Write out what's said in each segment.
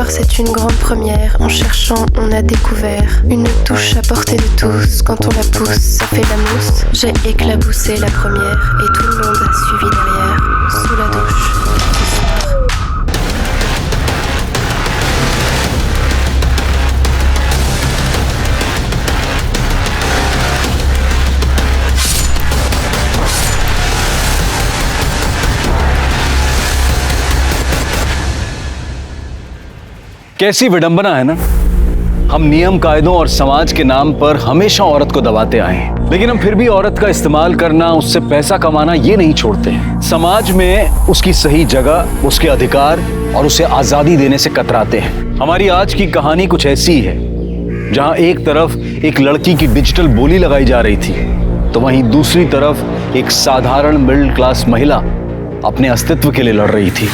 croire c'est une grande première. En cherchant, on a découvert une touche à portée de tous. Quand on la pousse, ça fait la mousse. J'ai éclaboussé la première et tout le monde a suivi derrière. Sous la douche, ce soir. कैसी विडंबना है ना। हम नियम कायदों और समाज के नाम पर हमेशा औरत को दबाते आए हैं, लेकिन हम फिर भी औरत का इस्तेमाल करना, उससे पैसा कमाना ये नहीं छोड़ते हैं। समाज में उसकी सही जगह, उसके अधिकार और उसे आजादी देने से कतराते हैं। हमारी आज की कहानी कुछ ऐसी है जहां एक तरफ एक लड़की की डिजिटल बोली लगाई जा रही थी, तो वहीं दूसरी तरफ एक साधारण मिडिल क्लास महिला अपने अस्तित्व के लिए लड़ रही थी।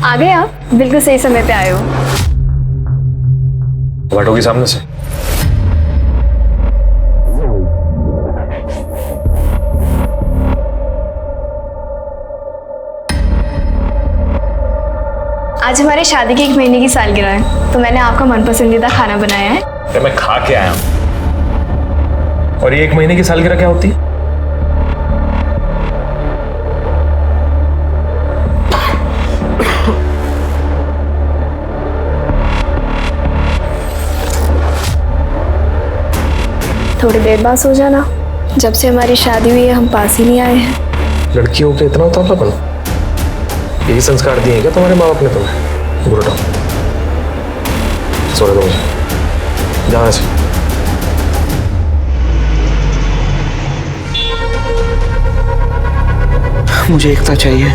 आ गए आप? बिल्कुल सही समय पे आए हो। बैठोगी सामने से। आज हमारी शादी की 1 महीने की सालगिरह है, तो मैंने आपका मनपसंदीदा खाना बनाया है। तो मैं खा के आया हूं। और ये 1 महीने की सालगिरह क्या होती है? थोड़ी देर बाद सो जाना। जब से हमारी शादी हुई है हम पास ही नहीं आए हैं। लड़कियों के इतना उतावलापन, यही संस्कार दिए हैं क्या तुम्हारे माँ बाप ने तुम्हें? बुरा सोने दो मुझे, जाओ ऐसे। मुझे एकता चाहिए।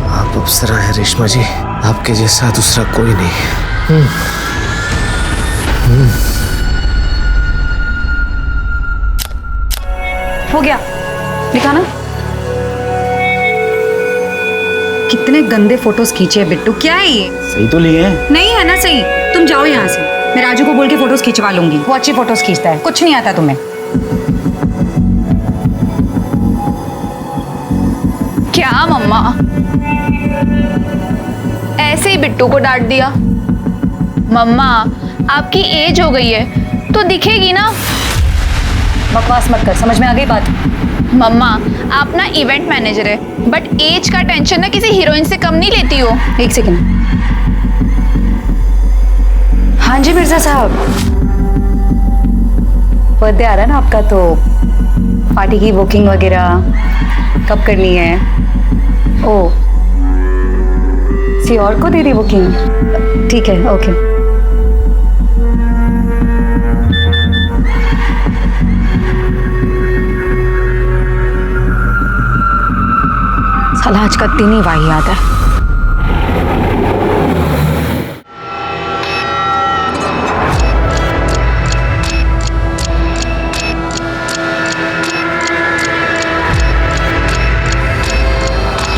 आप अप्सरा है रेशमा जी, आपके जैसा दूसरा कोई नहीं। हो गया, दिखाना। कितने गंदे फोटोज खींचे हैं बिट्टू, क्या है ये? सही तो लिए हैं? नहीं है ना सही। तुम जाओ यहाँ से, मैं राजू को बोल के फोटोज खिंचवा लूंगी। वो अच्छी फोटोज खींचता है, कुछ नहीं आता तुम्हें। क्या मम्मा, ऐसे ही बिट्टू को डांट दिया? मम्मा आपकी एज हो गई है तो दिखेगी ना। बकवास मत कर, समझ में आ गई बात? मम्मा आप ना इवेंट मैनेजर है, बट एज का टेंशन ना किसी हीरोइन से कम नहीं लेती हो। एक सेकेंड। हाँ जी मिर्जा साहब, बर्थडे आ रहा है ना आपका, तो पार्टी की बुकिंग वगैरह कब करनी है? ओ, किसी और को दे रही बुकिंग? ठीक है, ओके। साला आज का दिन ही वाहियात है।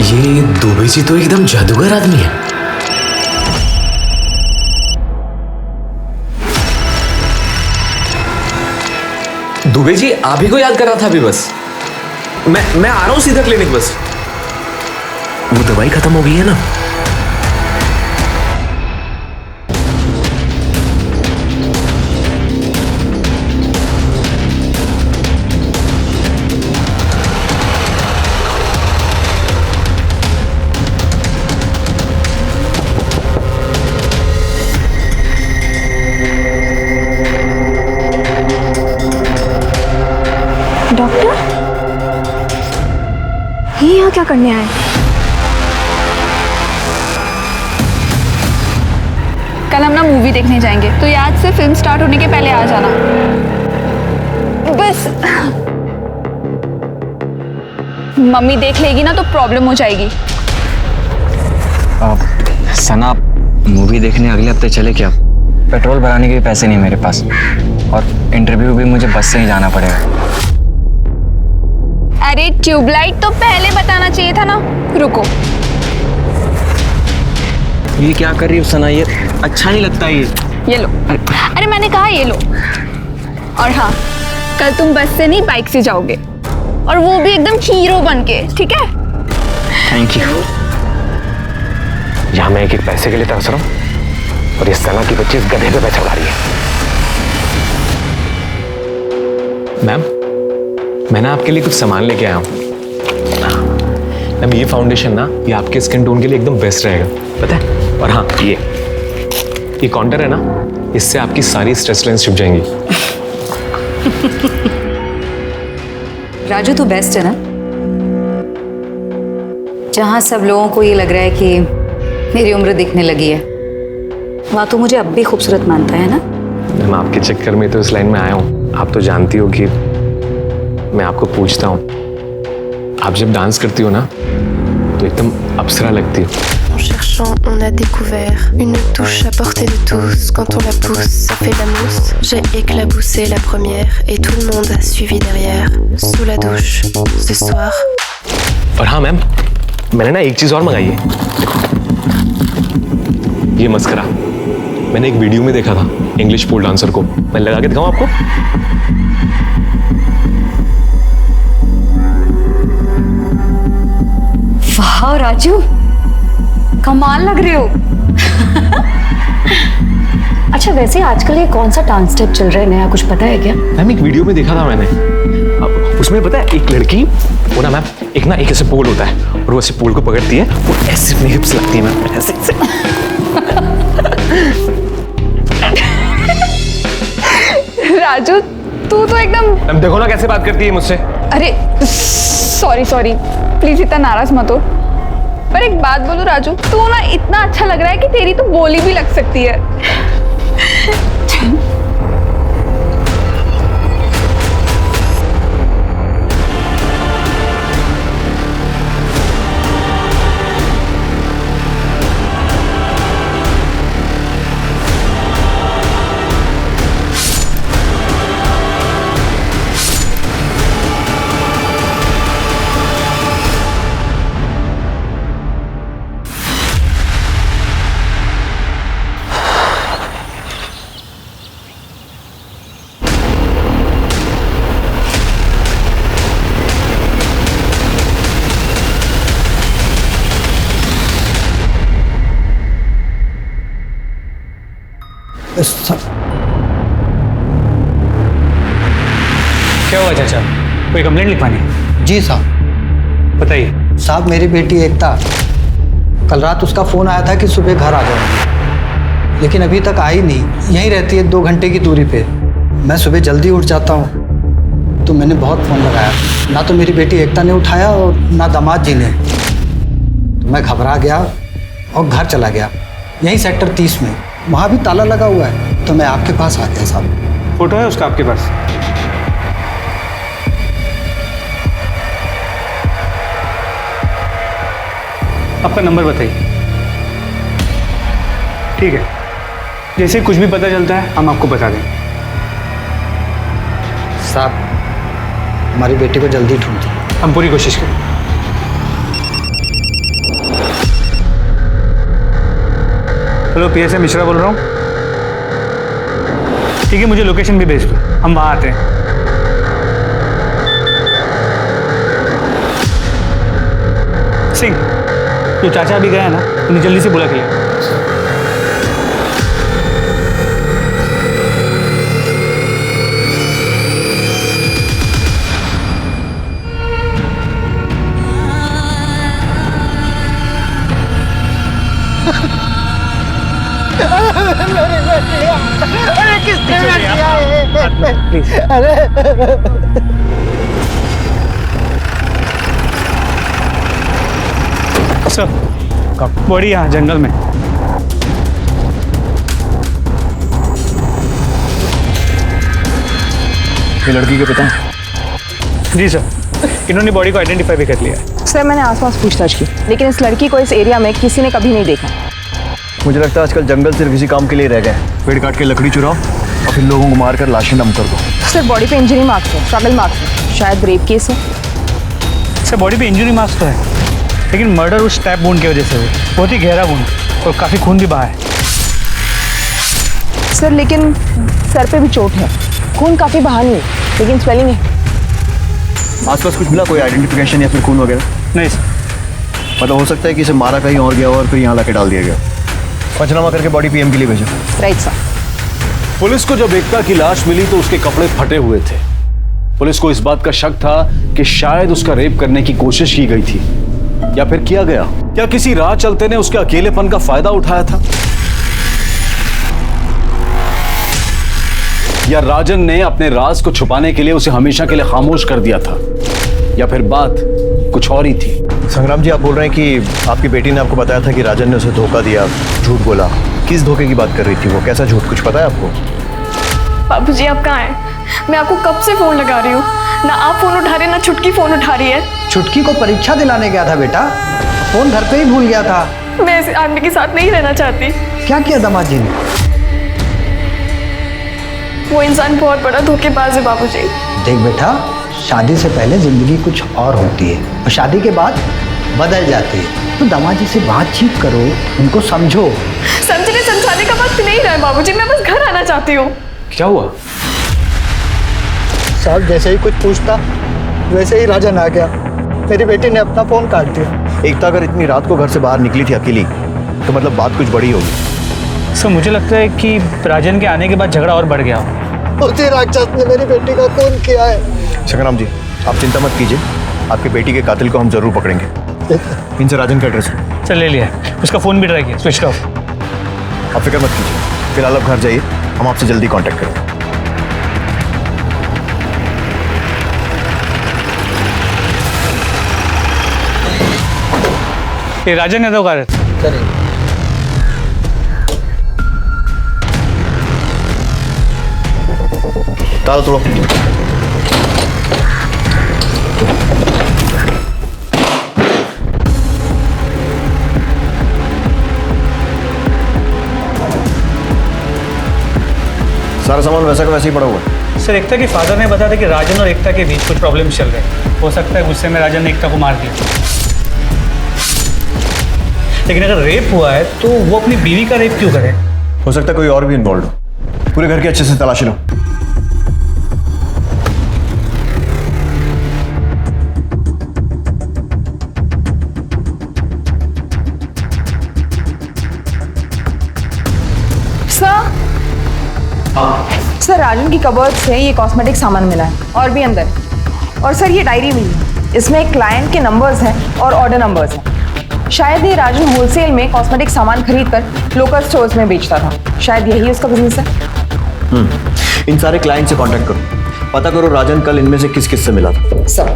ये दुबे जी तो एकदम जादूगर आदमी है। दुबे जी आप ही को याद कर रहा था अभी। बस मैं आ रहा हूं सीधा क्लिनिक। बस वो दवाई खत्म हो गई है ना? करने आए? कल हम ना मूवी देखने जाएंगे, तो याद से फिल्म स्टार्ट होने के पहले आ जाना बस। मम्मी देख लेगी ना तो प्रॉब्लम हो जाएगी। सना, मूवी देखने अगले हफ्ते चले क्या? पेट्रोल भराने के भी पैसे नहीं मेरे पास, और इंटरव्यू भी मुझे बस से ही जाना पड़ेगा। अरे ट्यूबलाइट तो पहले बताना चाहिए था ना। रुको, ये क्या कर रही हो सना? ये अच्छा नहीं लगता ये लो। अरे मैंने कहा ये लो। और हाँ, कल तुम बस से नहीं बाइक से जाओगे, और वो भी एकदम हीरो बन के, ठीक है? Thank you. यहाँ मैं एक पैसे के लिए तरस रहा हूँ और ये सना की बच्ची इस गधे पे पैसा उड़ा रही है। मैम, मैंने आपके लिए कुछ सामान लेके आया हूँ। मैम, ये फाउंडेशन ना, ये आपके स्किन टोन के लिए एकदम बेस्ट रहेगा, पता है? और हाँ, ये काउंटर है ना, इससे आपकी सारी स्ट्रेस लाइंस छुप जाएंगी। राजू तो बेस्ट है ना, जहां सब लोगों को ये लग रहा है कि मेरी उम्र दिखने लगी है, वहां तो मुझे अब भी खूबसूरत मानता है ना। मैम, आपके चक्कर में तो इस लाइन में आया हूँ। आप तो जानती हो कि मैं आपको पूछता हूँ, आप जब डांस करती हो ना तो एकदम अप्सरा लगती हो। En cherchant, on a découvert une touche à portée de tous. Quand on la pousse, ça fait la mousse. J'ai éclaboussé la première et tout le monde a suivi derrière. Sous la douche, ce soir. और हाँ ma'am, मैंने ना एक चीज और मंगाई है, ये मस्करा। मैंने एक वीडियो में देखा था इंग्लिश पोल डांसर को, मैं लगा के दिखाऊं आपको? वाह राजू, कमाल लग रहे हो। अच्छा, वैसे आजकल ये कौन सा डांस स्टेप चल रहा है नया, कुछ पता है क्या? मैम, एक वीडियो में देखा था मैंने, उसमें पता है एक लड़की, वो ना मैम एक ऐसे पोल होता है और वो ऐसे पोल को पकड़ती है, वो ऐसे अपनी हिप्स लगती है मैम, ऐसे ऐसे। राजू, तू तो एकदम। मैम देखो ना कैसे बात करती है मुझसे। अरे सॉरी, प्लीज इतना नाराज मत हो। पर एक बात बोलूं राजू, तू ना इतना अच्छा लग रहा है कि तेरी तो बोली भी लग सकती है। क्या हुआ चाचा, कोई कंप्लेंट लिखवानी है? जी साहब। बताइए। साहब, मेरी बेटी एकता, कल रात उसका फ़ोन आया था कि सुबह घर आ जाओ, लेकिन अभी तक आई नहीं। यहीं रहती है 2 घंटे की दूरी पे। मैं सुबह जल्दी उठ जाता हूँ, तो मैंने बहुत फ़ोन लगाया, ना तो मेरी बेटी एकता ने उठाया और ना दामाद जी ने। तो मैं घबरा गया और घर चला गया, यहीं सेक्टर 30 में। वहाँ भी ताला लगा हुआ है, तो मैं आपके पास आ गया साहब। फोटो है उसका आपके पास? आपका नंबर बताइए। ठीक है, जैसे कुछ भी पता चलता है हम आपको बता दें। साहब, हमारी बेटी को जल्दी ढूंढिए। हम पूरी कोशिश करें। हेलो, पीएसए मिश्रा बोल रहा हूँ। ठीक है, मुझे लोकेशन भी भेज दो, हम वहाँ आते हैं। सिंह, जो चाचा अभी गया है ना, उन्हें जल्दी से बुला के ले। अरे किसने किया है? अरे सर बॉडी यहाँ जंगल में। ये लड़की के पिता? जी सर, इन्होंने बॉडी को आइडेंटिफाई भी कर लिया है। सर मैंने आसपास पूछताछ की, लेकिन इस लड़की को इस एरिया में किसी ने कभी नहीं देखा। मुझे लगता है आजकल जंगल सिर्फ इसी काम के लिए रह गए। पेड़ काट के लकड़ी चुराओ और फिर लोगों को मारकर लाशें डंप कर दो। सर बॉडी पे इंजरी मार्क्स है, स्ट्रगल मार्क्स है, शायद रेप केस है। सर बॉडी पे इंजरी मार्क्स तो है, लेकिन मर्डर उस स्टैब वुंड की वजह से हुई। बहुत ही गहरा वुंड और काफ़ी खून भी बहा है। सर लेकिन सर पे भी चोट है, खून काफ़ी बहा नहीं है, लेकिन स्वेलिंग है। आसपास कुछ मिला, कोई आइडेंटिफिकेशन या फिर खून वगैरह? नहीं सर। मतलब हो सकता है कि इसे मारा कहीं और गया और फिर यहाँ लाके डाल दिया गया। पंचनामा करके बॉडी पीएम के लिए भेजो। Right sir. पुलिस को जब एकता की लाश मिली तो उसके कपड़े फटे हुए थे। पुलिस को इस बात का शक था कि शायद उसका रेप करने की कोशिश की गई थी या फिर किया गया। क्या किसी राह चलते ने उसके अकेलेपन का फायदा उठाया था, या राजन ने अपने राज को छुपाने के लिए उसे हमेशा के लिए खामोश कर दिया था, या फिर बात कुछ और ही थी? संग्राम जी, आप बोल रहे हैं कि आपकी बेटी ने आपको बताया था कि राजन ने उसे धोखा दिया, झूठ बोला। किस धोखे की बात कर रही थी वो? कैसा झूठ, कुछ पता है आपको? बाबूजी आप कहाँ हैं? मैं आपको कब से फोन लगा रही हूँ, ना आप फोन उठा रहे ना छुटकी फोन उठा रही है। छुटकी को परीक्षा दिलाने गया था बेटा, फोन घर पे ही भूल गया था। मैं इस आदमी के साथ नहीं रहना चाहती। क्या किया दामाद जी ने? वो इंसान बहुत बड़ा धोखेबाज है बाबूजी। देख बेटा, शादी से पहले जिंदगी कुछ और होती है और शादी के बाद बदल जाती है। तो दामाद जी से बातचीत करो, उनको समझो। समझने समझाने का वक्त नहीं रहा है बाबूजी, मैं बस घर आना चाहती हूँ। क्या हुआ? साहब जैसे ही कुछ पूछता वैसे ही राजन आ गया। मेरी बेटी ने अपना फोन काट दिया। एकता अगर इतनी रात को घर से बाहर निकली थी अकेली तो मतलब बात कुछ बड़ी होगी। सर मुझे लगता है कि राजन के आने के बाद झगड़ा और बढ़ गया। उसी राक्षस ने मेरी बेटी का खून किया है। संग्राम जी, आप चिंता मत कीजिए, आपकी बेटी के कातिल को हम जरूर पकड़ेंगे। इनसे राजन का एड्रेस है। सर ले लिया, उसका फोन भी ट्राई किया, स्विच ऑफ। आप फिक्र मत कीजिए, फिलहाल आप घर जाइए, हम आपसे जल्दी कांटेक्ट करेंगे। ये राजन यादव का रहता चलिए। ताला तोड़ो। सारा सामान वैसा का वैसे ही पड़ा हुआ है। सर एकता के फादर ने बताया था कि राजन और एकता के बीच कुछ प्रॉब्लम चल रहे हैं। हो सकता है गुस्से में राजन ने एकता को मार दिया, लेकिन अगर रेप हुआ है तो वो अपनी बीवी का रेप क्यों करे? हो सकता है कोई और भी इन्वॉल्व हो। पूरे घर की अच्छे से तलाशी लो। सर राजन की कबर्ड से ये कॉस्मेटिक सामान मिला है और भी अंदर। और सर ये डायरी मिली है, इसमें क्लाइंट के नंबर्स हैं और ऑर्डर नंबर्स हैं। शायद ये राजन होलसेल में कॉस्मेटिक सामान खरीद कर लोकल स्टोर्स में बेचता था। शायद यही उसका बिजनेस है। इन सारे क्लाइंट से कांटेक्ट करो, पता करो राजन कल इनमें से किस किस से मिला था। सर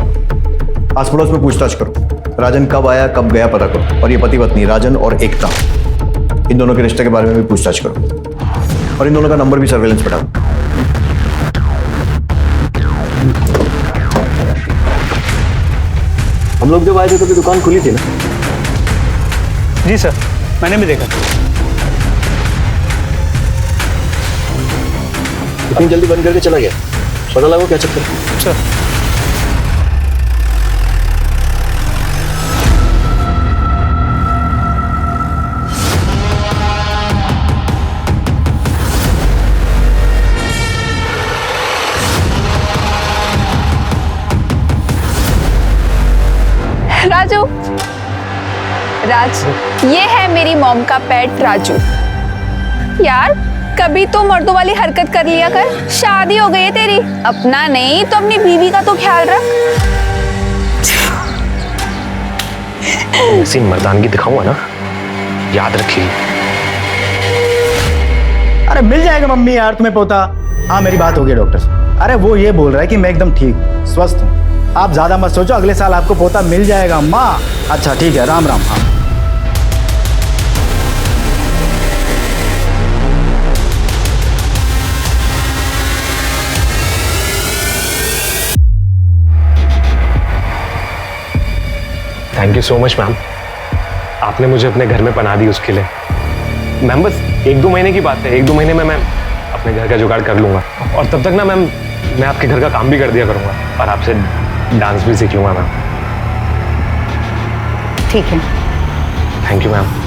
आस पड़ोस में पूछताछ करो, राजन कब आया कब गया पता करो। और ये पति पत्नी राजन और एकता, इन दोनों के रिश्ते के बारे में भी पूछताछ करो और इन दोनों का नंबर भी सर्वेलेंस पे डालो। हम लोग जब आए थे तो दुकान खुली थी ना? जी सर, मैंने भी देखा। इतनी जल्दी बंद करके चला गया, पता लगा क्या चक्कर? सर राजू, राज, ये है मेरी मॉम का पेट राजू। यार कभी तो मर्दों वाली हरकत कर लिया कर, शादी हो गई है तेरी, अपना नहीं तो अपनी बीवी का तो ख्याल रख। ऐसी मर्दानगी दिखाऊंगा ना, याद रखिए। अरे मिल जाएगा मम्मी यार तुम्हें पोता। हाँ मेरी बात हो गई डॉक्टर से। अरे वो ये बोल रहा है कि मैं एकदम ठीक स्वस्थ हूँ, आप ज्यादा मत सोचो, अगले साल आपको पोता मिल जाएगा। माँ अच्छा ठीक है, राम राम। हाँ thank you so much ma'am, आपने मुझे अपने घर में पनाह दी उसके लिए। मैम बस 1-2 महीने की बात है, 1-2 महीने में मैं अपने घर का जुगाड़ कर लूँगा, और तब तक ना मैम मैं आपके घर का काम भी कर दिया करूँगा और आपसे डांस भी सीख लूँगा मैम। ठीक है। Thank you ma'am.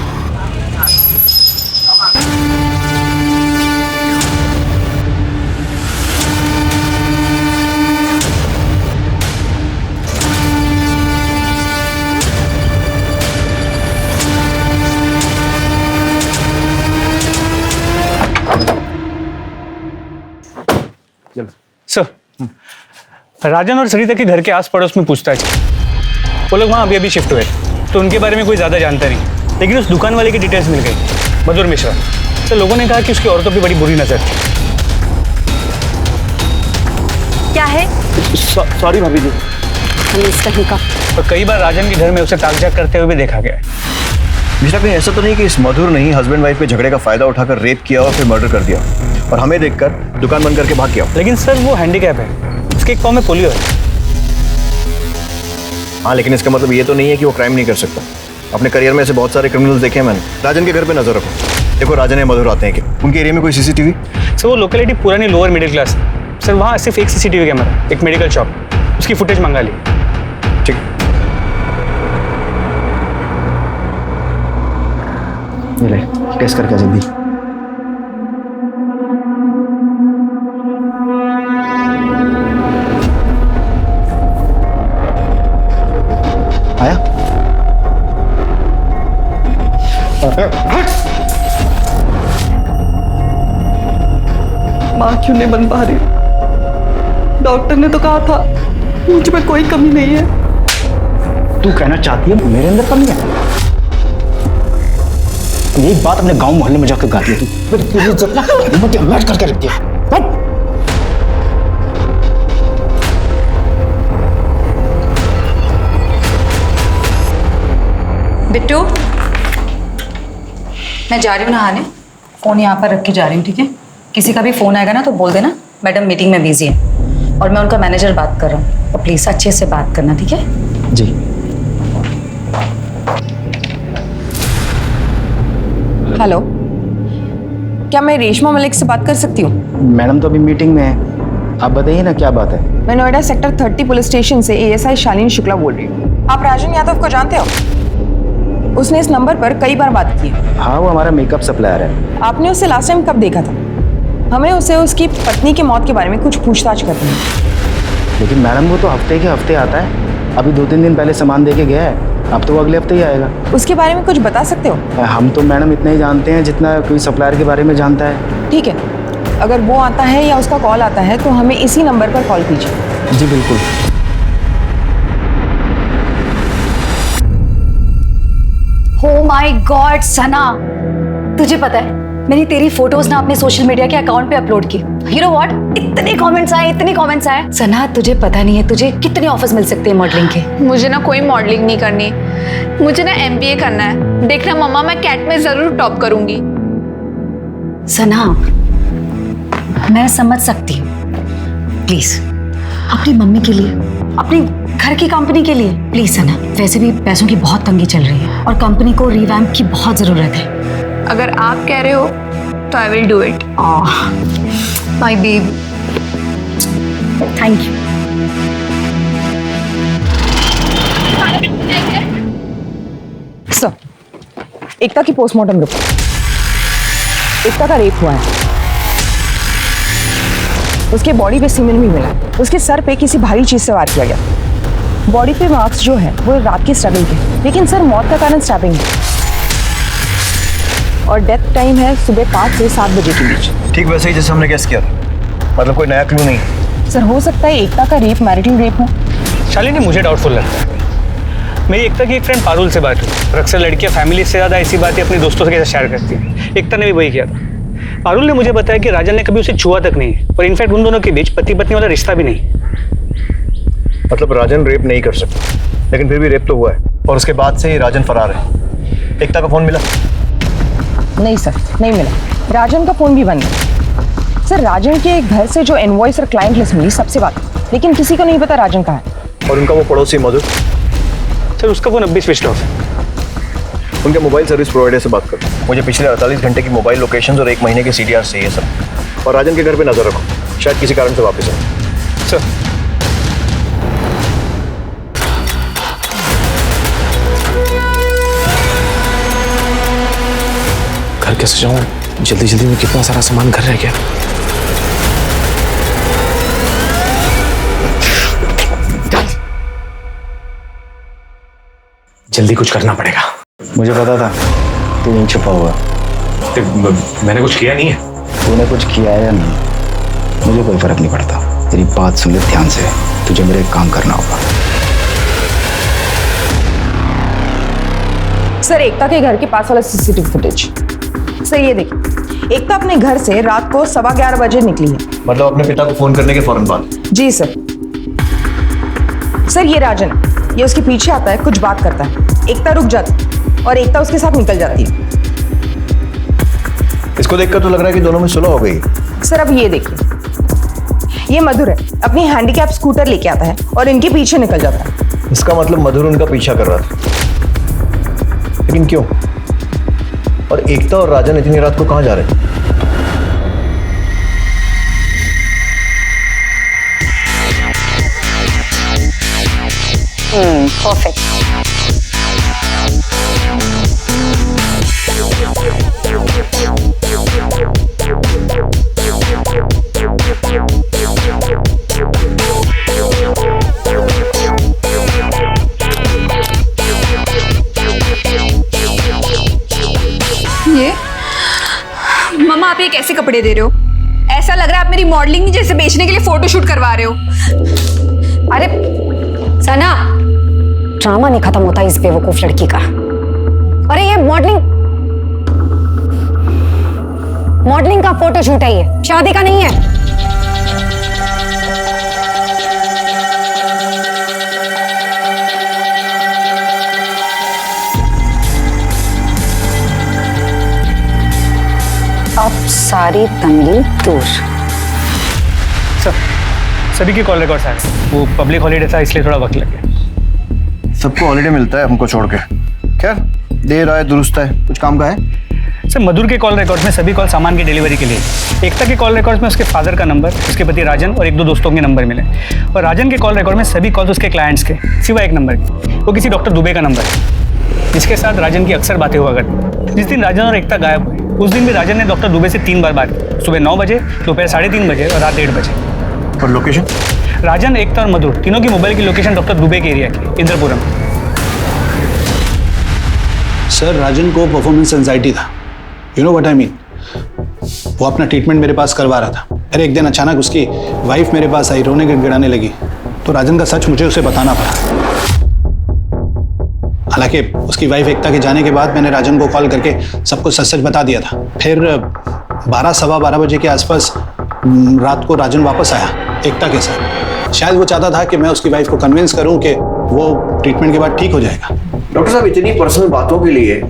सर, राजन और सरिता के घर के आस पड़ोस में पूछताछ की। वो लोग वहाँ अभी शिफ्ट हुए, तो उनके बारे में कोई ज़्यादा जानता नहीं, लेकिन उस दुकान वाले की डिटेल्स मिल गई, मधुर मिश्रा। तो लोगों ने कहा कि उसकी औरतों की बड़ी बुरी नज़र थी। क्या है? सॉरी भाभी जी। और कई बार राजन के घर में उसे ताकझाक करते हुए भी देखा गया है। मिश्रा, कहीं ऐसा तो नहीं कि इस मधुर ने ही हस्बैंड वाइफ के झगड़े का फायदा उठाकर रेप किया और फिर मर्डर कर दिया और हमें देखकर दुकान बंद करके भाग गया? लेकिन सर वो हैंडीकैप है, उसके एक पाँव में पोलियो है। हाँ, लेकिन इसका मतलब ये तो नहीं है कि वो क्राइम नहीं कर सकता। अपने करियर में ऐसे बहुत सारे क्रिमिनल्स देखे हैं मैंने। राजन के घर पे नजर रखो, देखो राजन या मधुर आते हैं कि उनके एरिया में कोई सीसीटीवी? सर वो लोकेलिटी पुरानी लोअर मिडिल क्लास है सर, वहाँ सिर्फ एक सीसीटीवी कैमरा, एक मेडिकल शॉप, उसकी फुटेज मंगा ली। ठीक, ये ले टेस्ट करके जल्दी। आया? माँ क्यों नहीं बन पा रही? डॉक्टर ने तो कहा था मुझ में कोई कमी नहीं है। तू कहना चाहती है मेरे अंदर कमी है? यही बात अपने गांव मोहल्ले में जाकर गाती है तू। फिर तेरी इज्जत ना मैच करके रखती है। बिट्टू, मैं जा रही हूँ नहाने, फोन यहाँ पर रख के जा रही हूँ, ठीक है? किसी का भी फोन आएगा ना तो बोल देना मैडम मीटिंग में बिजी है और मैं उनका मैनेजर बात कर रहा हूँ, और प्लीज अच्छे से बात करना, ठीक है? जी। हेलो, क्या मैं रेशमा मलिक से बात कर सकती हूँ? मैडम तो अभी मीटिंग में है, आप बताइए ना क्या बात है। मैं नोएडा सेक्टर 30 पुलिस स्टेशन से एएसआई शालिनी शुक्ला बोल रही हूँ। आप राजन यादव को जानते हो? उसने इस नंबर पर कई बार बात की है। हाँ, वो हमारा मेकअप सप्लायर है। आपने उसे लास्ट टाइम कब देखा था? हमें उसे उसकी पत्नी की मौत के बारे में कुछ पूछताछ करनी है। लेकिन मैडम वो तो हफ्ते के हफ्ते आता है, अभी 2-3 दिन पहले सामान दे के गया है, अब तो वो अगले हफ्ते ही आएगा। उसके बारे में कुछ बता सकते हो? हम तो मैडम इतना ही जानते हैं जितना कोई सप्लायर के बारे में जानता है। ठीक है, अगर वो आता है या उसका कॉल आता है तो हमें इसी नंबर पर कॉल कीजिए। जी बिल्कुल। Oh my God, सना, तुझे पता है मैंने तेरी फोटोज ना अपने सोशल मीडिया के अकाउंट पे अपलोड की। You know what? इतने कमेंट्स आए। सना, तुझे पता नहीं है तुझे कितने ऑफर्स मिल सकते हैं मॉडलिंग के। मुझे ना कोई मॉडलिंग नहीं करनी, मुझे ना MBA करना है। देखना मम्मा, मैं कैट में जरूर टॉप करूंगी। सना, मैं समझ सकती हूँ, प्लीज अपनी मम्मी के लिए, अपनी घर की कंपनी के लिए प्लीज सना। वैसे भी पैसों की बहुत तंगी चल रही है और कंपनी को रिवैम्प की बहुत जरूरत है। अगर आप कह रहे हो तो I will do it. My baby, thank you. Sir, Ekta की पोस्टमार्टम रिपोर्ट। एकता का रेप हुआ है, उसके बॉडी पे सीमेंट भी मिला, उसके सर पे किसी भारी चीज से वार किया गया। बॉडी पे मार्क्स जो है वो रात की स्ट्रगल के, लेकिन सर मौत का कारण स्टैबिंग है और डेथ टाइम है सुबह 5 से 7 बजे के बीच। ठीक वैसे ही जैसे हमने गेस किया था, मतलब कोई नया क्लू नहीं। सर हो सकता है एकता का रेप मैरिटल रेप हो। शालिनी, मुझे डाउटफुल लगता है। मेरी एकता की एक फ्रेंड पारुल से बात हुई, अक्सर लड़कियां फैमिली से ज़्यादा ऐसी बातें अपने दोस्तों के साथ शेयर करती हैं। एकता ने भी वही किया था। पारुल ने मुझे बताया कि राजन ने कभी उसे छुआ तक नहीं, और इनफैक्ट उन दोनों के बीच पति पत्नी वाला रिश्ता भी नहीं। मतलब राजन रेप नहीं कर सकता, लेकिन फिर भी रेप तो हुआ है और उसके बाद से ही राजन फरार है। एकता का फोन मिला? नहीं सर, नहीं मिला। राजन का फोन भी बंद है। सर राजन के घर से जो इनवॉइस और क्लाइंट लिस्ट मिली सबसे बात, लेकिन किसी को नहीं पता राजन कहाँ है। और उनका वो पड़ोसी मधुर, सर उसका फ़ोन अब भी स्विच ऑफ है। उनके मोबाइल सर्विस प्रोवाइडर से बात करो। मुझे पिछले 48 घंटे की मोबाइल लोकेशंस और 1 महीने के CDR चाहिए सर। और राजन के घर पे नजर रखो, शायद किसी कारण से वापस आए। सर घर कैसे जाऊं? जल्दी जल्दी में कितना सारा सामान घर रह गया। जल्दी कुछ करना पड़ेगा। मुझे पता था तू यहीं छुपा हुआ। मैंने कुछ किया नहीं है। तूने कुछ किया है या नहीं मुझे कोई फर्क नहीं पड़ता। तेरी बात सुन ले ध्यान से, तुझे मेरे एक काम करना होगा। सर एकता के घर के पास वाला CCTV फुटेज। सर ये देखिए, एकता अपने घर से रात को 11:15 बजे निकली है। मतलब अपने पिता को फोन करने के फौरन बाद? जी सर। सर ये राजन, ये उसके पीछे आता है, कुछ बात करता है, एकता रुक जाती और एकता उसके साथ निकल जाती है। इसको देखकर तो लग रहा है कि दोनों में सुलह हो गई। सर अब ये देखिए, ये मधुर है, अपनी हैंडीकैप स्कूटर लेके आता है और इनके पीछे निकल जाता है। इसका मतलब मधुर उनका पीछा कर रहा था, लेकिन क्यों? और एकता और राजन इतनी रात को कहां जा रहे हैं? परफेक्ट। ये मम्मा, आप ये कैसे कपड़े दे रहे हो? ऐसा लग रहा है आप मेरी मॉडलिंग जैसे बेचने के लिए फोटोशूट करवा रहे हो। अरे सना, ड्रामा नहीं खत्म होता इस बेवकूफ लड़की का। अरे ये मॉडलिंग का फोटोशूट है, ये शादी का नहीं है। अब सारी तंगी दूर। सर सभी के कॉल रिकॉर्ड्स आए, वो पब्लिक हॉलीडे था इसलिए थोड़ा वक्त लग गया। सबको हॉलीडे मिलता है, हमको छोड़ के। खैर, देर आए दुरुस्त है। कुछ काम का है? सर मधुर के कॉल रिकॉर्ड में सभी कॉल सामान की डिलीवरी के लिए। एकता के कॉल रिकॉर्ड में उसके फादर का नंबर, उसके पति राजन और 1-2 दोस्तों के नंबर मिले। और राजन के कॉल रिकॉर्ड में सभी कॉल्स उसके क्लाइंट्स के, सिवा एक नंबर के, वो किसी डॉक्टर दुबे का नंबर है, जिसके साथ राजन की अक्सर बातें हुआ करती। जिस दिन राजन और एकता गायब हुए उस दिन भी राजन ने डॉक्टर दुबे से 3 बार बात की, सुबह 9 बजे, दोपहर 3:30 बजे और रात 1:30 बजे। और लोकेशन? राजन, एकता और मधुर तीनों की मोबाइल की लोकेशन डॉक्टर दुबे के एरिया की, इंद्रपुरम। सर राजन को परफॉर्मेंस एंजाइटी था, you know what I mean. वो अपना ट्रीटमेंट मेरे पास करवा रहा था। अरे एक दिन अचानक उसकी वाइफ मेरे पास आई, रोने गिड़गिड़ाने लगी, तो राजन का सच मुझे उसे बताना पड़ा। हालांकि उसकी वाइफ एकता के जाने के बाद मैंने राजन को कॉल करके सबको सच सच बता दिया था। फिर 12-12:15 बजे के आसपास रात को राजन वापस आया एकता के साथ। शायद वो चाहता था कि मैं उसकी वाइफ को कन्विंस करूं कि वो ट्रीटमेंट के बाद ठीक हो जाएगा। डॉक्टर साहब, इतनी पर्सनल बातों के लिए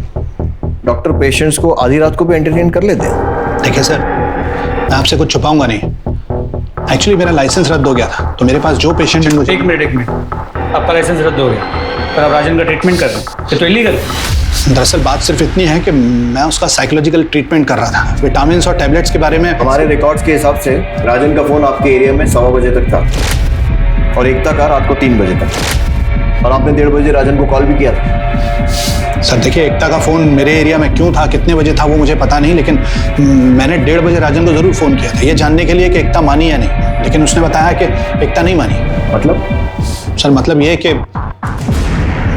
डॉक्टर पेशेंट्स को आधी रात को भी एंटरटेन कर लेते हैं। देखिए सर, मैं आपसे कुछ छुपाऊंगा नहीं। एक्चुअली मेरा लाइसेंस रद्द हो गया था, तो मेरे पास जो पेशेंट मुझे। एक मिनट, आपका लाइसेंस रद्द हो गया पर आप राजन का ट्रीटमेंट कर रहे हैं, ये तो इलीगल है। दरअसल बात सिर्फ इतनी है कि मैं उसका साइकोलॉजिकल ट्रीटमेंट कर रहा था। विटामिन और टैबलेट्स के बारे में हमारे रिकॉर्ड्स के हिसाब से राजन का फोन आपके एरिया में 1:15 बजे तक था और एकता का रात को 3 बजे तक, और आपने 1:30 बजे राजन को कॉल भी किया था। सर देखिए, एकता का फ़ोन मेरे एरिया में क्यों था, कितने बजे था, वो मुझे पता नहीं, लेकिन मैंने 1:30 बजे राजन को ज़रूर फ़ोन किया था, ये जानने के लिए कि एकता मानी या नहीं। लेकिन उसने बताया कि एकता नहीं मानी। मतलब? सर मतलब ये कि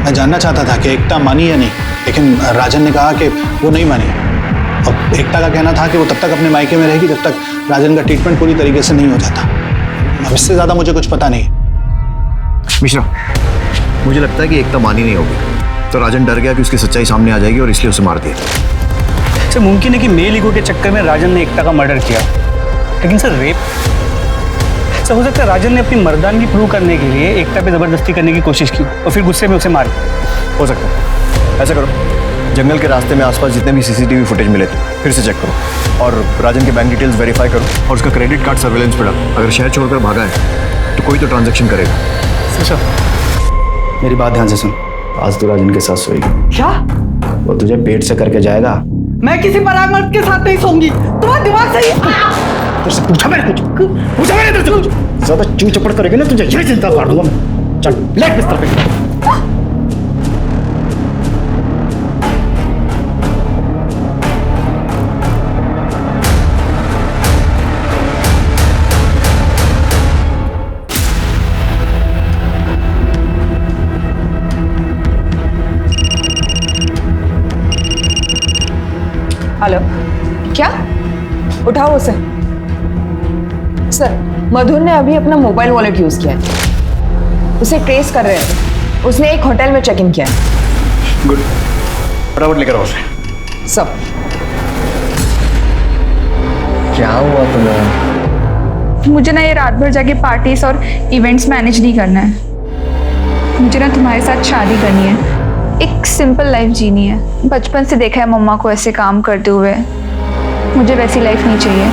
मैं जानना चाहता था कि एकता मानी या नहीं, लेकिन राजन ने कहा कि वो नहीं मानी। अब एकता का कहना था कि वो तब तक अपने मायके में रहेगी जब तक राजन का ट्रीटमेंट पूरी तरीके से नहीं हो जाता। अब इससे ज़्यादा मुझे कुछ पता नहीं। मिश्रा, मुझे लगता है कि एकता मानी नहीं होगी, तो राजन डर गया कि उसकी सच्चाई सामने आ जाएगी और इसलिए उसे मार दिया। सर मुमकिन है कि मेल ईगो के चक्कर में राजन ने एकता का मर्डर किया, लेकिन सर रेप? सर हो सकता है राजन ने अपनी मर्दानगी प्रूव करने के लिए एकता पे जबरदस्ती करने की कोशिश की और फिर गुस्से में उसे मार दिया। हो सकता है। ऐसा करो, जंगल के रास्ते में आसपास जितने भी CCTV फुटेज मिले थे फिर से चेक करो और राजन के बैंक डिटेल्स वेरीफाई करो और उसका क्रेडिट कार्ड सर्वेलेंस पे डालो। अगर शहर छोड़कर भागा है तो कोई तो ट्रांजैक्शन करेगा। सर मेरी बात ध्यान से सुन। आज तो राजन के साथ सोएगी। क्या? वो तुझे पेट से करके जाएगा। मैं किसी पराग मर्द के साथ नहीं सोऊंगी। तुम्हारा दिमाग सही है? तुझसे पूछा मैंने कुछ? पूछा मैंने तुझसे कुछ? ज्यादा चू चपड़ करेगी ना तुझे ये चिंता कर दूंगा मैं। चल लेट बिस्तर पे। हेलो, क्या? उठाओ उसे। सर, मधुर ने अभी अपना मोबाइल वॉलेट यूज किया है। उसे ट्रेस कर रहे थे। उसने एक होटल में चेक इन किया है। गुड, फटाफट लेकर आओ उसे। सब। क्या हुआ तुम्हें? मुझे ना ये रात भर जाके पार्टीज और इवेंट्स मैनेज नहीं करना है। मुझे ना तुम्हारे साथ शादी करनी है, एक सिंपल लाइफ जीनी है। बचपन से देखा है मम्मा को ऐसे काम करते हुए, मुझे वैसी लाइफ नहीं चाहिए।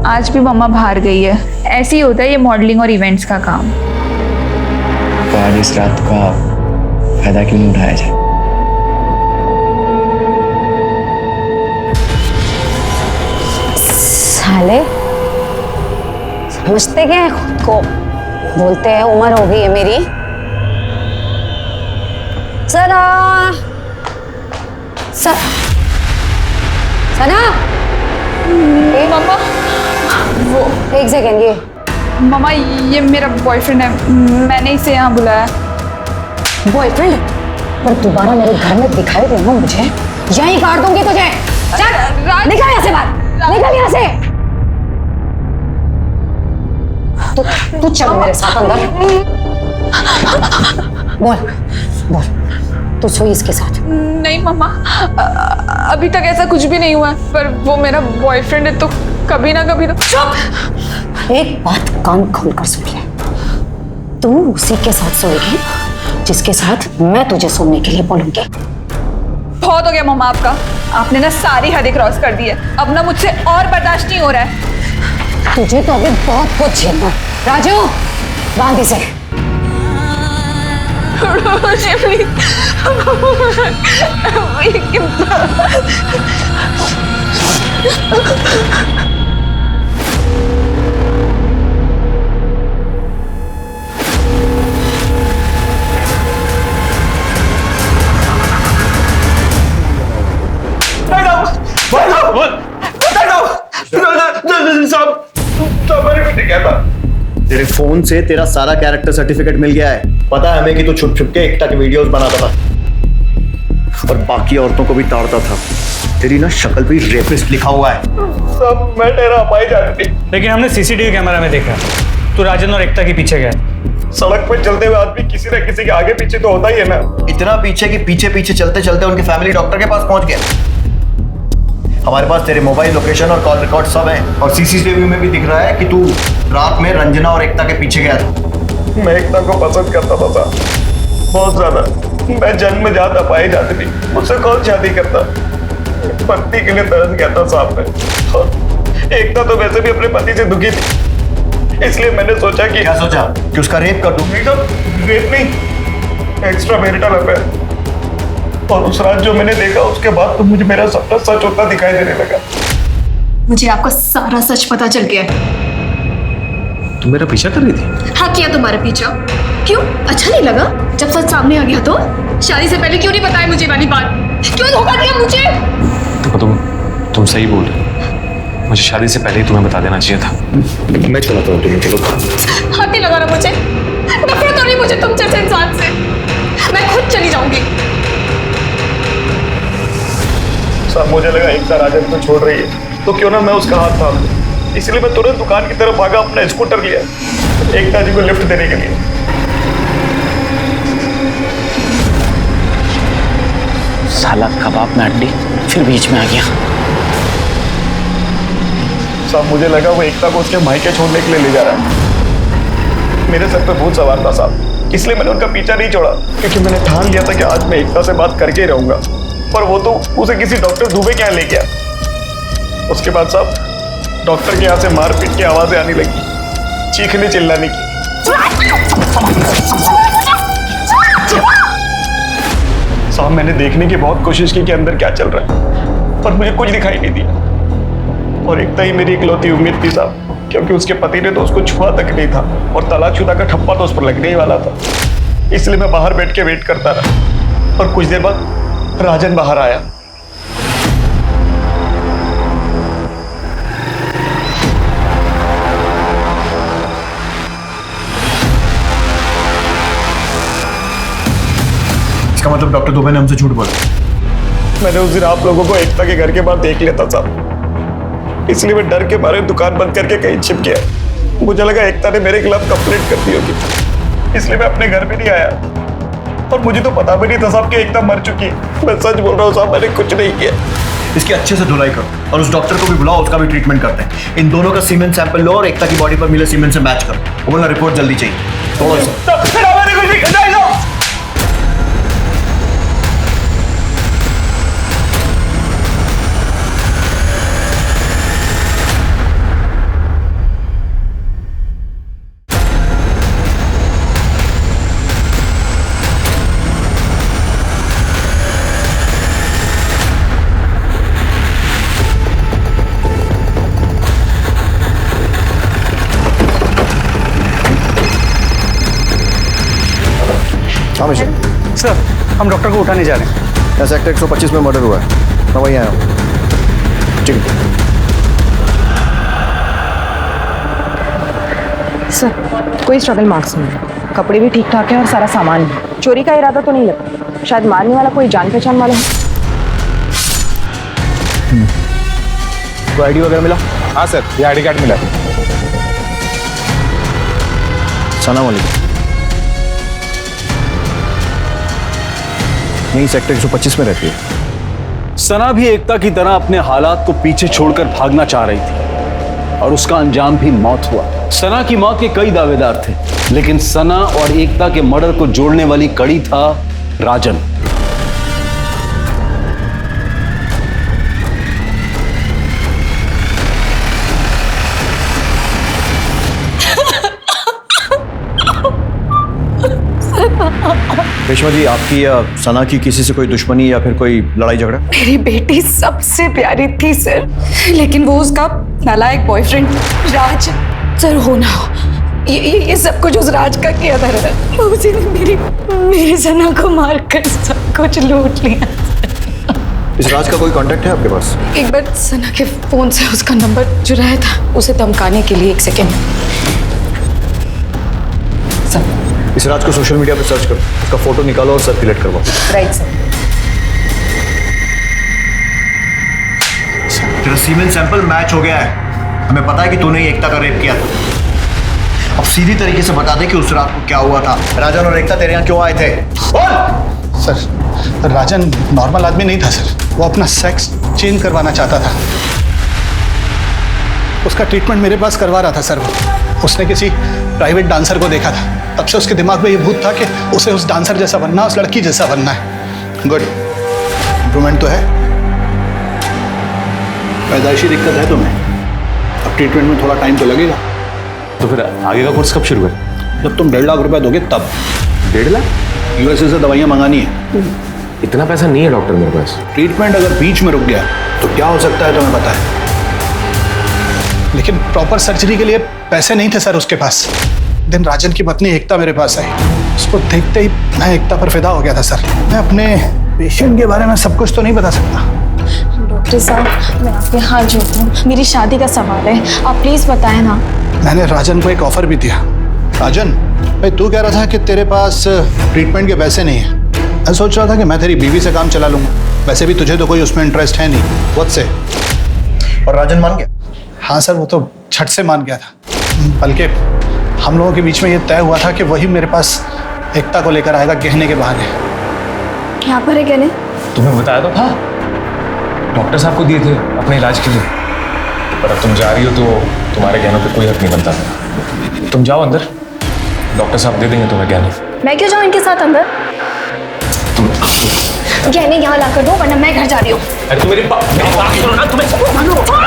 आज भी मम्मा बाहर गई है। ऐसे ही होता है ये मॉडलिंग और इवेंट्स का काम। तो आज इस रात का फायदा क्यों नहीं उठाया जाए? साले समझते क्या है खुद को? बोलते हैं उम्र हो गई है मेरी। सना, सना, मम्मा, वो एक सेकेंड, ये मम्मा ये मेरा बॉयफ्रेंड है, मैंने इसे यहाँ बुलाया। बॉयफ्रेंड? पर दोबारा मेरे घर में दिखाई देना मुझे, यहीं काट दूंगी तुझे। चल निकल यहाँ से बाहर, निकल यहाँ से। तू चल मेरे साथ अंदर। बोल, तू सोई इसके साथ? नहीं मम्मा, अभी तक ऐसा कुछ भी नहीं हुआ, पर वो मेरा बॉयफ्रेंड है तो कभी ना कभी तो। चुप! एक बात कान खोलकर सुन ले, तू उसी के साथ सोएगी जिसके साथ मैं तुझे सोने के लिए बोलूंगी। बहुत हो गया मम्मा आपका, आपने ना सारी हदें क्रॉस कर दी है। अब ना मुझसे और बर्दाश्त नहीं हो रहा है। तुझे तो अभी बहुत कुछ झेलना। राजू, बांध इसे। तेरे फोन से तेरा सारा कैरेक्टर सर्टिफिकेट मिल गया है। पता है हमें कि तू छुप छुप के एकता के वीडियोस बनाता था और बाकी औरतों को भी ताड़ता था। तेरी ना शक्ल पे रेपिस्ट लिखा हुआ है। सब मैं तेरा पाई जाती थी, लेकिन हमने सीसीटीवी कैमरा में देखा तू राजन और एकता के पीछे गया। सड़क पर चलते हुए आदमी किसी न किसी के आगे पीछे तो होता ही है ना। इतना पीछे कि पीछे पीछे चलते चलते उनके फैमिली डॉक्टर के पास पहुंच गए। हमारे पास तेरे मोबाइल लोकेशन और कॉल रिकॉर्ड सब है और सीसीटीवी में भी दिख रहा है कि तू रात में रंजना और एकता के पीछे गया था। मैं एकता को पसंद करता था साहब, बहुत ज्यादा। मैं जन्म जाता पाई जाती थी, मुझसे कौन शादी करता। पत्नी के लिए तरस गया था साहब मैं। और एकता तो वैसे भी अपने पति से दुखी थी, इसलिए मैंने सोचा कि क्या सोचा कि उसका रेप कर दूं? रेप नहीं, एक्स्ट्रा मैरिटल अफेयर। और उस रात जो मैंने देखा उसके बाद तो मुझे मेरा सपना सच होता दिखाई देने लगा। मुझे आपका सारा सच पता चल गया है। तुम मेरा पीछा कर रही थी? हाँ किया तुम्हारा पीछा। क्यों, अच्छा नहीं लगा जब सच सामने आ गया तो? शादी से पहले क्यों नहीं बताया मुझे वाली बात? क्यों धोखा दिया मुझे? देखो तुम सही बोल रहे हो। मुझे शादी से पहले ही तुम्हें बता देना चाहिए था। मैं चलाता हूँ, तुम्हें चलो। हाथ नहीं लगा ना मुझे, नफरत हो रही मुझे तुम जैसे इंसान से। मैं खुद चली जाऊंगी। साहब मुझे लगा एकता राजन को छोड़ रही है तो क्यों ना मैं उसका हाथ थाम दूं, इसलिए मैं तुरंत दुकान की तरफ भागा, अपना स्कूटर लिया एकता जी को लिफ्ट देने के लिए। साला कबाब में हड्डी फिर बीच में आ गया। साहब मुझे लगा वो एकता को उसके मायके छोड़ने के लिए ले जा रहा है। मेरे सर पे भूत सवार था साहब, इसलिए मैंने उनका पीछा नहीं छोड़ा, क्योंकि मैंने ठान लिया था कि आज मैं एकता से बात करके ही रहूंगा। पर वो तो उसे किसी डॉक्टर दुबे के यहाँ ले गया। उसके बाद साहब डॉक्टर के यहाँ से मारपीट की आवाजें आने लगी, चीखने चिल्लाने की। साहब मैंने देखने की बहुत कोशिश की कि अंदर क्या चल रहा है, पर मुझे कुछ दिखाई नहीं दिया। और एकता ही मेरी इकलौती उम्मीद थी साहब, क्योंकि उसके पति ने तो उसको छुआ तक नहीं था और तलाकशुदा का ठप्पा तो उस पर लगने ही वाला था। इसलिए मैं बाहर बैठ के वेट करता रहा और कुछ देर बाद राजन बाहर आया। इसका मतलब डॉक्टर दुबे ने हमसे झूठ बोला? मैंने उस दिन आप लोगों को एकता के घर के बाहर देख लेता साहब, इसलिए मैं डर के मारे दुकान बंद करके कहीं छिप गया। मुझे लगा एकता ने मेरे खिलाफ कंप्लेंट कर दी होगी, इसलिए मैं अपने घर में नहीं आया। और मुझे तो पता भी नहीं था साहब कि एकता मर चुकी है। मैं सच बोल रहा हूँ साहब, मैंने कुछ नहीं किया। इसकी अच्छे से धुलाई करो और उस डॉक्टर को भी बुलाओ, उसका भी ट्रीटमेंट करते हैं। इन दोनों का सीमेंट सैंपल लो और एकता की बॉडी पर मिले सीमेंट से मैच करो, बोला रिपोर्ट जल्दी चाहिए। थोड़ा सा हाँ मिशन सर, हम डॉक्टर को उठाने जा रहे हैं। यहाँ सेक्टर 125 में मर्डर हुआ है, मैं वहीं आया हूँ। ठीक है सर, कोई स्ट्रगल मार्क्स नहीं, कपड़े भी ठीक ठाक है और सारा सामान भी। चोरी का इरादा तो नहीं लगता, शायद मारने वाला कोई जान पहचान वाला है। तो आईडी वगैरह मिला? हाँ सर, ये आईडी कार्ड मिला। सना वालेकुम, यही सेक्टर 125 में रहती है। सना भी एकता की तरह अपने हालात को पीछे छोड़कर भागना चाह रही थी और उसका अंजाम भी मौत हुआ। सना की मौत के कई दावेदार थे, लेकिन सना और एकता के मर्डर को जोड़ने वाली कड़ी था राजन। रेशमा जी, आपकी या सना की किसी से कोई दुश्मनी या फिर कोई लड़ाई झगड़ा? मेरी बेटी सबसे प्यारी थी सर, लेकिन वो उसका नालायक बॉयफ्रेंड राज सर हो ना हो, ये सब कुछ उस राज का किया था। उसी ने मेरी सना को मारकर सब कुछ लूट लिया। इस राज का कोई कांटेक्ट है आपके पास? एक बार सना के फोन से उसका नंबर चुराया था, उसे धमकाने के लिए। 1 सेकेंड। इस राज को सोशल मीडिया पे सर्च करो, उसका फोटो निकालो और सर्कुलेट करवाओ। Right sir. तेरा सीमेंट सैंपल मैच हो गया है, हमें पता है कि तूने ही एकता का रेप किया था। अब सीधी तरीके से बता दे कि उस रात को क्या हुआ था, राजन और एकता तेरे यहाँ क्यों आए थे? बोल। सर, राजन नॉर्मल आदमी नहीं था सर, वो अपना सेक्स चेंज करवाना चाहता था। उसका ट्रीटमेंट मेरे पास करवा रहा था सर। उसने किसी प्राइवेट डांसर को देखा था, तब से उसके दिमाग में ये भूत था कि उसे उस डांसर जैसा बनना, उस लड़की जैसा बनना है। गुड, इम्प्रूवमेंट तो है। पैदाइशी दिक्कत है तुम्हें, अब ट्रीटमेंट में थोड़ा टाइम तो लगेगा। तो फिर आगे का कोर्स कब शुरू करें? जब तुम 1.5 लाख रुपए दोगे तब। 1.5 लाख? यूएसए से दवाइयाँ मंगानी है। इतना पैसा नहीं है डॉक्टर मेरे पास। ट्रीटमेंट अगर बीच में रुक गया तो क्या हो सकता है तुम्हें पता है? लेकिन प्रॉपर सर्जरी के लिए पैसे नहीं थे सर उसके पास। दिन राजन की पत्नी एकता मेरे पास आई, उसको देखते ही मैं एकता पर फिदा हो गया था सर। मैं अपने पेशेंट के बारे में सब कुछ तो नहीं बता सकता। डॉक्टर साहब, मैं आपके हाथ जोड़ती हूँ, मेरी शादी का सवाल है, आप प्लीज बताएं ना। मैंने राजन को एक ऑफर भी दिया। राजन भाई, तू कह रहा था कि तेरे पास ट्रीटमेंट के पैसे नहीं है। मैं सोच रहा था कि मैं तेरी बीवी से काम चला लूंगा, वैसे भी तुझे तो कोई उसमें इंटरेस्ट है नहीं। व्हाट से? और राजन मान गया? हाँ सर, वो तो झट से मान गया था। बल्कि हम लोगों के बीच में ये तय हुआ था कि वही मेरे पास एकता को लेकर आएगा गहने के बहाने। यहाँ पर है गहने? तुम्हें बताया तो था, डॉक्टर साहब को दिए थे अपने इलाज के लिए। पर अब तुम जा रही हो तो तुम्हारे गहनों पे कोई हक नहीं बनता। तुम जाओ अंदर, डॉक्टर साहब दे देंगे तुम्हें गहने। मैं क्यों जाऊँ इनके साथ अंदर? गहने यहाँ ला कर दो, वरना मैं घर जा रही हूँ। अरे तुम मेरी बात सुनो ना, तुम्हें छोड़ो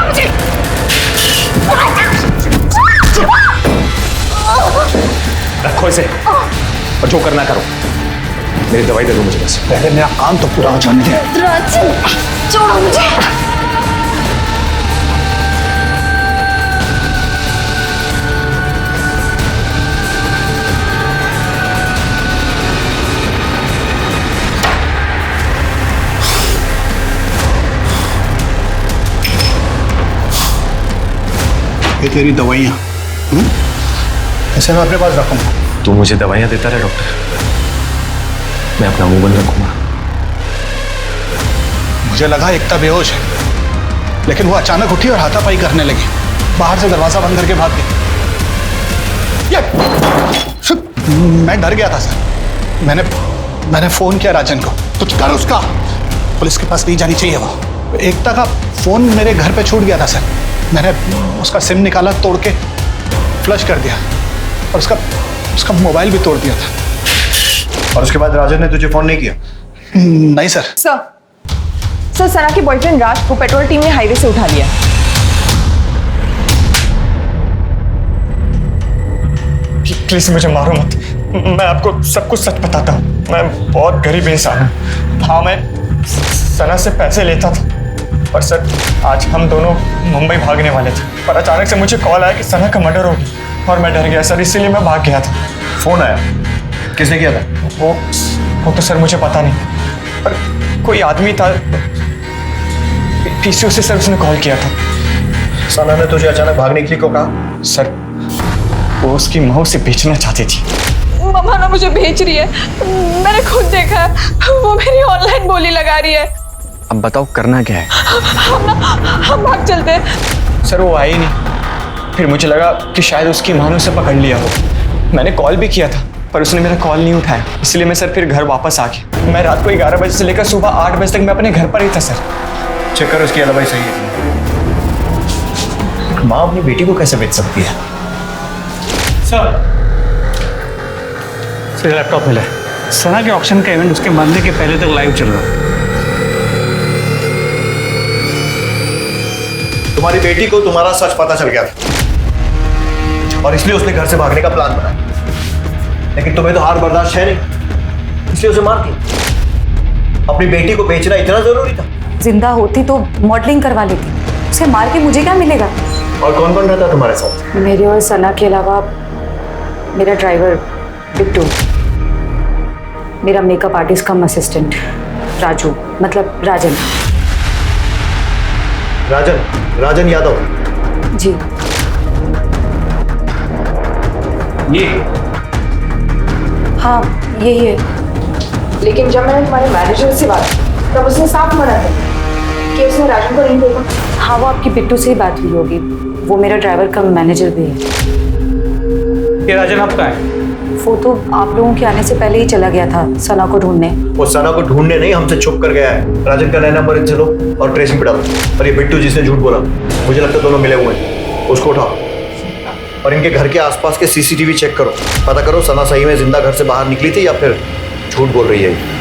मुझे। रखो इसे और जो करना करो। मेरी दवाई दे दो मुझे बस। पहले मेरा काम तो पूरा हो जाने दे। राजन छोड़ो मुझे। ये तेरी दवाइयाँ, इसे मैं अपने पास रखूंगा। तू मुझे दवाइयाँ देता रहे डॉक्टर, मैं अपना मुंह बंद रखूंगा। मुझे लगा एकता बेहोश है, लेकिन वो अचानक उठी और हाथापाई करने लगी। बाहर से दरवाजा बंद करके भाग गई। मैं डर गया था सर। मैंने फोन किया राजन को, कुछ कर उसका, पुलिस के पास नहीं जानी चाहिए वो। एकता का फोन मेरे घर पे छूट गया था सर। मैंने उसका सिम निकाला, तोड़ के फ्लश कर दिया और उसका मोबाइल भी तोड़ दिया था। और उसके बाद राजन ने तुझे फोन नहीं किया? नहीं सर। सर सना के बॉयफ्रेंड राज को पेट्रोल टीम ने हाईवे से उठा लिया। प्लीज मुझे मारो मत, मैं आपको सब कुछ सच बताता हूँ। मैं बहुत गरीब इंसान हूँ। हाँ, मैं सना से पैसे लेता था, पर सर आज हम दोनों मुंबई भागने वाले थे, पर अचानक से मुझे कॉल आया कि सना का मर्डर हो गया और मैं डर गया सर, इसीलिए मैं भाग गया था। फोन आया? किसने किया था? वो तो सर मुझे पता नहीं, पर कोई आदमी था पीसीओ से, सर उसने कॉल किया था। सना ने तुझे अचानक भागने के लिए क्यों कहा? सर वो उसकी माँ उसे बेचना चाहती थी। मम्मा ना मुझे बेच रही है, मैंने खुद देखा है, वो मेरी ऑनलाइन बोली लगा रही है। अब बताओ करना क्या है? हम भाग चलते हैं। सर वो आई नहीं, फिर मुझे लगा कि शायद उसकी माँ ने उसे पकड़ लिया हो। मैंने कॉल भी किया था पर उसने मेरा कॉल नहीं उठाया, इसलिए मैं सर फिर घर वापस आ गया। मैं रात को 11 बजे से लेकर सुबह 8 बजे तक मैं अपने घर पर ही था सर। चेक करो उसकी अलवाई सही है। माँ अपनी बेटी को कैसे बेच सकती है? सर लैपटॉप मिला है। सना के ऑक्शन का इवेंट उसके मरने के पहले तक लाइव चल रहा है। तुम्हारी बेटी को तुम्हारा सच पता चल गया था और इसलिए उसने घर से भागने का प्लान बनाया, लेकिन तुम्हें तो हार बर्दाश्त है नहीं, इसलिए उसे मार दिया। अपनी बेटी को बेचना इतना जरूरी था? जिंदा होती तो मॉडलिंग करवा लेती, उसे मार के मुझे क्या मिलेगा? और कौन कौन रहता तुम्हारे साथ? मेरे और सना के अलावा मेरा ड्राइवर बिट्टू, मेरा मेकअप आर्टिस्ट कम असिस्टेंट राजू, मतलब राजन। राजन यादव? जी। ये हाँ यही है। लेकिन जब मैंने तुम्हारे मैनेजर से बात की तब उसने साफ मना कर कि उसने राजन को नहीं देखा। हाँ वो आपकी बिट्टू से ही बात हुई होगी, वो मेरा ड्राइवर कम मैनेजर भी है। ये राजन आपका है? वो तो आप लोगों के आने से पहले ही चला गया था सना को ढूंढने। वो सना को ढूंढने नहीं, हमसे छुप कर गया है। राजन का नया नंबर इनसे लो और ट्रेसिंग पे डालो। और ये बिट्टू जिसने झूठ बोला, मुझे लगता है दोनों मिले हुए हैं, उसको उठाओ और इनके घर के आसपास के सीसीटीवी चेक करो, पता करो सना सही में जिंदा घर से बाहर निकली थी या फिर झूठ बोल रही है।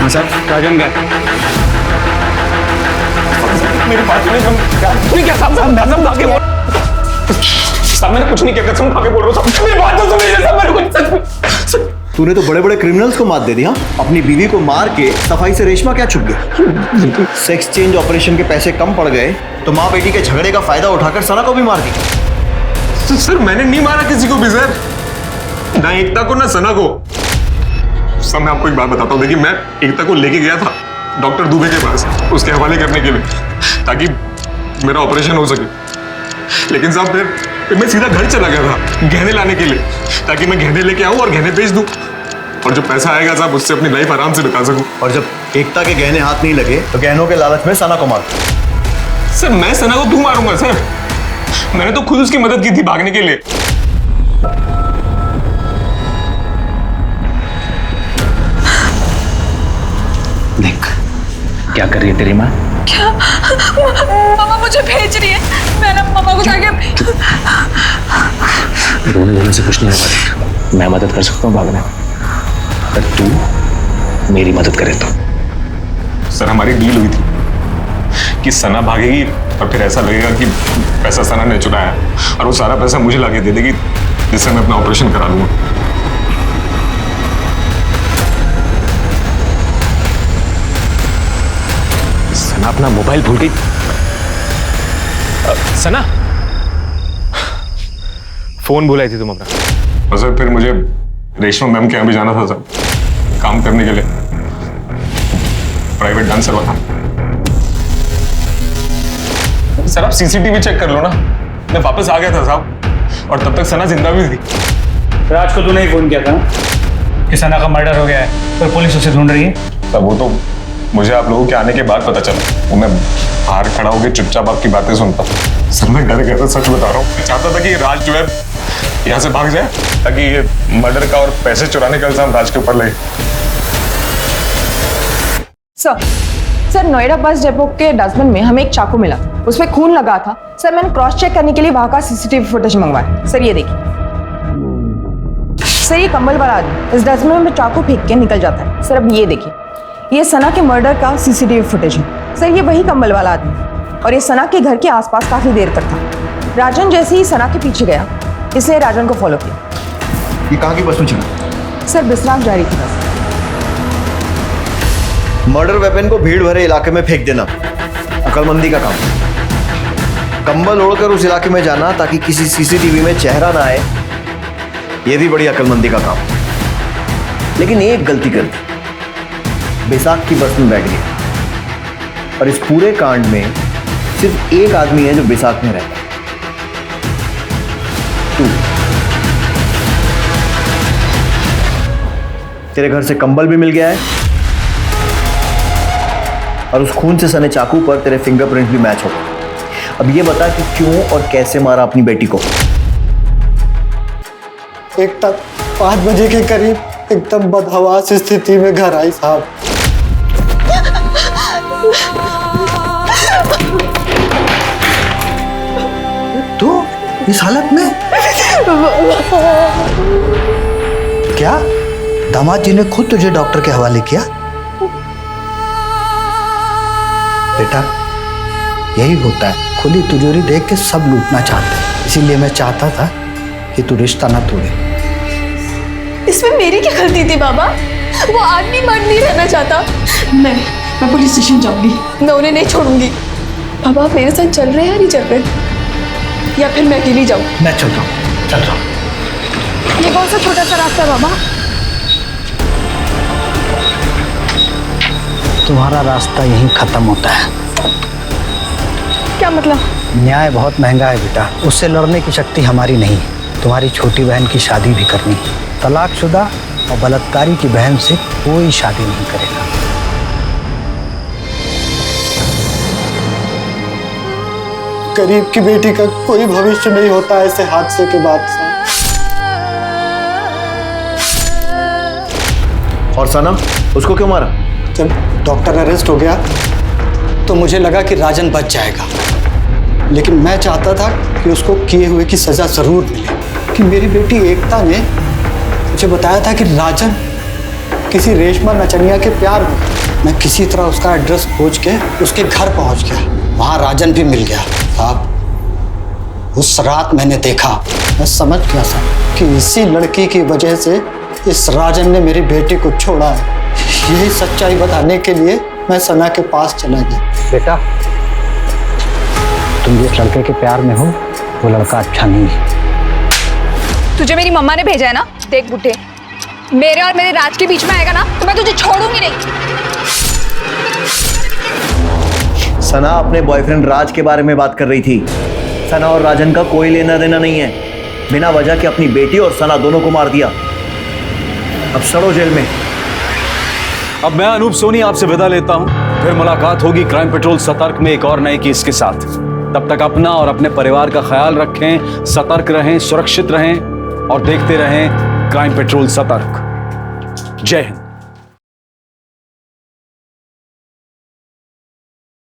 सर राजन गए। मेरी बात सुनिए, क्या साहब खा के बोल, साहब मैंने कुछ नहीं किया, कसम खा के बोल रहा हूँ साहब, मेरी बात तो सुनिए साहब, मैंने कुछ। तूने तो बड़े बड़े क्रिमिनल्स को मार दे दिया। अपनी बीवी को मार के सफाई से रेशमा क्या छुप गई? सेक्स चेंज ऑपरेशन के पैसे कम पड़ गए तो माँ बेटी के झगड़े का फायदा उठाकर सना को भी मार दी। सर मैंने नहीं मारा किसी को भी सर, ना एकता को ना सना को। सर मैं आपको एक बात बताता हूँ, देखिए मैं एकता को लेके गया था डॉक्टर दुबे के पास उसके हवाले करने के लिए, ताकि मेरा ऑपरेशन हो सके। लेकिन साहब फिर मैं सीधा घर चला गया था गहने लाने के लिए, ताकि मैं गहने लेके आऊँ और गहने बेच दूँ, और जो पैसा आएगा साहब उससे अपनी लाइफ आराम से बिता सकूँ। और जब एकता के गहने हाथ नहीं लगे तो गहनों के लालच में सना को मार। सर मैं सना को क्यों मारूंगा सर, मैंने तो खुद उसकी मदद की थी भागने के लिए। देख क्या कर रही है तेरी माँ। क्या? मामा मुझे भेज रही है। मैं ना मम्मा को जाके रोने धोने से कुछ नहीं होगा। मैं मदद कर सकता हूँ भागने में, अगर तू मेरी मदद करे तो। सर हमारी डील हुई थी कि सना भागेगी और फिर ऐसा लगेगा कि पैसा सना ने चुराया और वो सारा पैसा मुझे लाके दे देगी, जिससे मैं अपना ऑपरेशन करा लूंगा। सना अपना मोबाइल भूल गई। सना, फोन भुलाई थी तुम अपना। और सर फिर मुझे रेशमा मैम के यहाँ भी जाना था सर, काम करने के लिए, प्राइवेट डांसर वाला। सर आप सीसीटीवी चेक कर लो ना, मैं वापस आ गया था साहब, और तब तक सना जिंदा भी थी। राज को तूने ही फोन किया था कि सना का मर्डर हो गया है और पुलिस उसे ढूंढ रही है। तब वो तो मुझे आप लोगों के आने के बाद पता चला, वो मैं बाहर खड़ा होकर चुपचाप आपकी बातें सुनता। सर मैं डर गया था, सच बता रहा हूँ। मैं चाहता था कि राज जो है यहाँ से भाग जाए, ताकि ये मर्डर का और पैसे चुराने का इल्जाम राज के ऊपर लगे। सर नोएडा बस डिपो के डस्टबिन में हमें एक चाकू मिला, उसमें खून लगा था। सर मैंने क्रॉस चेक करने के लिए वहां का सीसीटीवी फुटेज मंगवाया। सर ये देखिए, सर ये कंबल वाला आदमी इस डस्टबिन में चाकू फेंक के निकल जाता है। सर अब ये देखिए, ये सना के मर्डर का सीसीटीवी फुटेज है। सर ये वही कंबल वाला आदमी, और ये सना के घर के आसपास काफी देर तक था। राजन जैसे ही सना के पीछे गया, इसलिए राजन को फॉलो किया। ये कहाँ की बस में चला? सर बिस्राम जा रही थी बस। मर्डर वेपन को भीड़ भरे इलाके में फेंक देना अकलमंदी का काम। कंबल ओढ़कर उस इलाके में जाना ताकि किसी सीसीटीवी में चेहरा ना आए, यह भी बड़ी अकलमंदी का काम। लेकिन एक गलती कर दी, बैसाख की बस में बैठ गया, और इस पूरे कांड में सिर्फ एक आदमी है जो बैसाख में रहता है, तू। तेरे घर से कंबल भी मिल गया है, और उस खून से सने चाकू पर तेरे फिंगरप्रिंट भी मैच हो गए। अब ये बता कि क्यों और कैसे मारा अपनी बेटी को। एक तक 5 बजे के करीब एकदम बदहवास स्थिति में घर आई साहब। तो इस हालत में क्या दामाद जी ने खुद तुझे डॉक्टर के हवाले किया? बेटा यही होता है, खुली तिजोरी देख के सब लूटना चाहते हैं, इसीलिए मैं चाहता था कि तू रिश्ता ना तोड़े। इसमें मेरी क्या गलती थी बाबा? वो आदमी मर्द नहीं रहना चाहता। मैं पुलिस स्टेशन जाऊंगी, मैं उन्हें नहीं छोड़ूंगी। बाबा आप मेरे साथ चल रहे हैं या नहीं चल रहे, या फिर मैं अकेली जाऊं? मैं चल रहा हूँ, चल रहा हूँ। ये कौन सा छोटा सा रास्ता है बाबा? तुम्हारा रास्ता यहीं खत्म होता है। क्या मतलब? न्याय बहुत महंगा है बेटा, उससे लड़ने की शक्ति हमारी नहीं। तुम्हारी छोटी बहन की शादी भी करनी है, तलाकशुदा और बलात्कारी की बहन से कोई शादी नहीं करेगा। गरीब की बेटी का कोई भविष्य नहीं होता ऐसे हादसे के बाद से। और सना, उसको क्यों मारा? जब डॉक्टर अरेस्ट हो गया तो मुझे लगा कि राजन बच जाएगा, लेकिन मैं चाहता था कि उसको किए हुए की सजा जरूर मिले। कि मेरी बेटी एकता ने मुझे बताया था कि राजन किसी रेशमा नचनिया के प्यार में। मैं किसी तरह उसका एड्रेस खोज के उसके घर पहुंच गया, वहां राजन भी मिल गया। साहब उस रात मैंने देखा, मैं समझ गया था कि इसी लड़की की वजह से इस राजन ने मेरी बेटी को छोड़ा है। यही सच्चाई बताने के लिए मैं सना के पास चला गया। बेटा तुम जिस लड़के के प्यार में हो वो लड़का अच्छा नहीं है। तुझे मेरी मम्मा ने भेजा है ना, देख बुड्ढे, मेरे और मेरे राज के बीच में आएगा ना तो मैं तुझे छोड़ूंगी नहीं। सना अपने बॉयफ्रेंड राज के बारे में बात कर रही थी। सना और राजन का कोई लेना देना नहीं है। बिना वजह के अपनी बेटी और सना दोनों को मार दिया। अब सड़ो जेल में। अब मैं अनूप सोनी आपसे विदा लेता हूं, फिर मुलाकात होगी क्राइम पेट्रोल सतर्क में एक और नए केस के साथ। तब तक अपना और अपने परिवार का ख्याल रखें, सतर्क रहें, सुरक्षित रहें और देखते रहें क्राइम पेट्रोल सतर्क। जय हिंद।